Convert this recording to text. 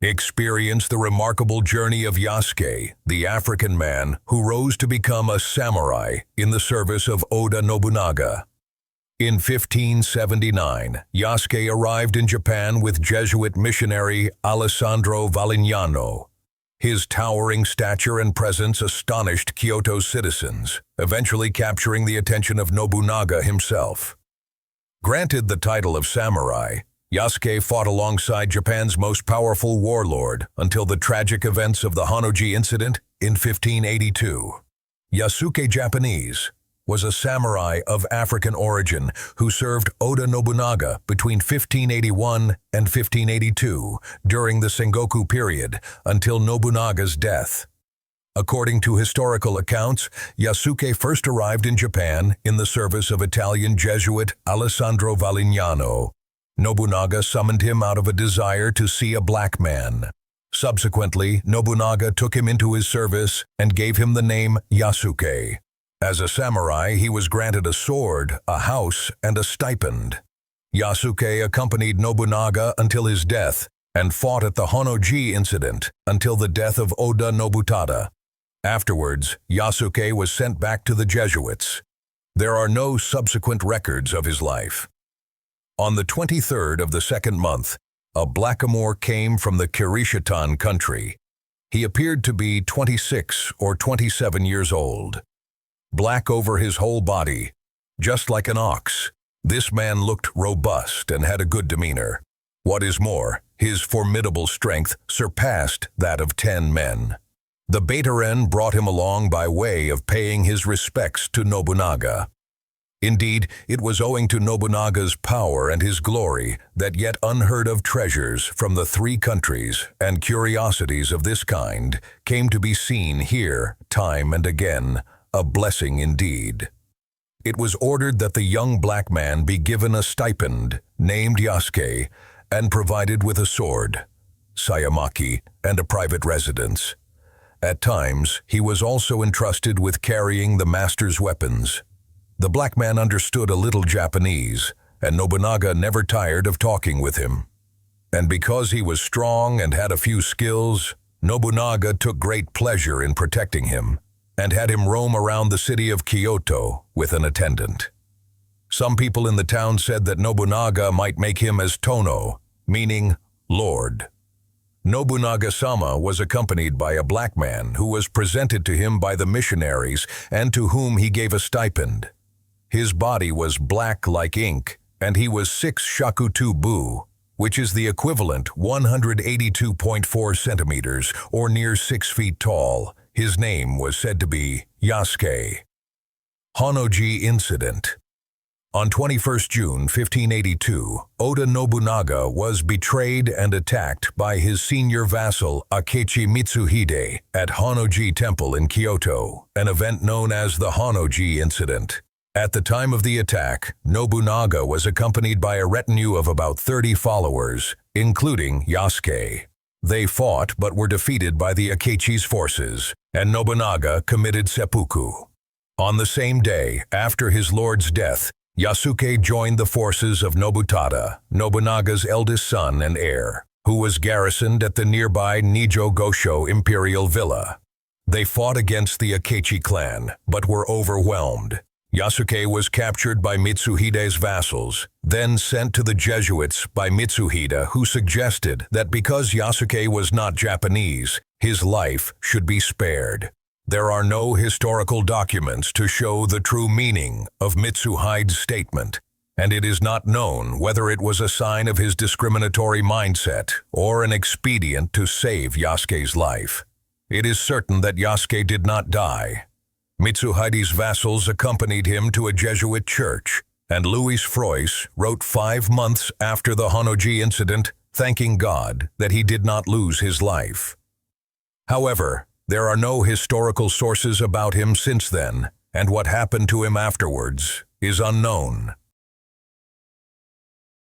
Experience the remarkable journey of Yasuke, the African man who rose to become a samurai in the service of Oda Nobunaga. In 1579, Yasuke arrived in Japan with Jesuit missionary Alessandro Valignano. His towering stature and presence astonished Kyoto's citizens, eventually capturing the attention of Nobunaga himself. Granted the title of samurai, Yasuke fought alongside Japan's most powerful warlord until the tragic events of the Honnoji incident in 1582. Yasuke Japanese was a samurai of African origin who served Oda Nobunaga between 1581 and 1582 during the Sengoku period until Nobunaga's death. According to historical accounts, Yasuke first arrived in Japan in the service of Italian Jesuit Alessandro Valignano. Nobunaga summoned him out of a desire to see a black man. Subsequently, Nobunaga took him into his service and gave him the name Yasuke. As a samurai, he was granted a sword, a house, and a stipend. Yasuke accompanied Nobunaga until his death and fought at the Honnoji incident until the death of Oda Nobutada. Afterwards, Yasuke was sent back to the Jesuits. There are no subsequent records of his life. On the 23rd of the second month, a blackamoor came from the Kirishitan country. He appeared to be 26 or 27 years old. Black over his whole body, just like an ox. This man looked robust and had a good demeanor. What is more, his formidable strength surpassed that of 10 men. The Baitaren brought him along by way of paying his respects to Nobunaga. Indeed, it was owing to Nobunaga's power and his glory that yet unheard-of treasures from the 3 countries and curiosities of this kind came to be seen here time and again, a blessing indeed. It was ordered that the young black man be given a stipend, named Yasuke, and provided with a sword, sayamaki, and a private residence. At times, he was also entrusted with carrying the master's weapons. The black man understood a little Japanese, and Nobunaga never tired of talking with him. And because he was strong and had a few skills, Nobunaga took great pleasure in protecting him, and had him roam around the city of Kyoto with an attendant. Some people in the town said that Nobunaga might make him as Tono, meaning Lord. Nobunaga-sama was accompanied by a black man who was presented to him by the missionaries and to whom he gave a stipend. His body was black like ink, and he was 6 shakutu bu, which is the equivalent 182.4 centimeters or near 6 feet tall. His name was said to be Yasuke. Honnoji Incident. On 21st June 1582, Oda Nobunaga was betrayed and attacked by his senior vassal Akechi Mitsuhide at Honnoji Temple in Kyoto, an event known as the Honnoji Incident. At the time of the attack, Nobunaga was accompanied by a retinue of about 30 followers, including Yasuke. They fought but were defeated by the Akechi's forces, and Nobunaga committed seppuku. On the same day, after his lord's death, Yasuke joined the forces of Nobutada, Nobunaga's eldest son and heir, who was garrisoned at the nearby Nijo-Gosho imperial villa. They fought against the Akechi clan, but were overwhelmed. Yasuke was captured by Mitsuhide's vassals, then sent to the Jesuits by Mitsuhide, who suggested that because Yasuke was not Japanese, his life should be spared. There are no historical documents to show the true meaning of Mitsuhide's statement, and it is not known whether it was a sign of his discriminatory mindset or an expedient to save Yasuke's life. It is certain that Yasuke did not die. Mitsuhide's vassals accompanied him to a Jesuit church, and Louis Frois wrote 5 months after the Honnoji incident, thanking God that he did not lose his life. However, there are no historical sources about him since then, and what happened to him afterwards is unknown.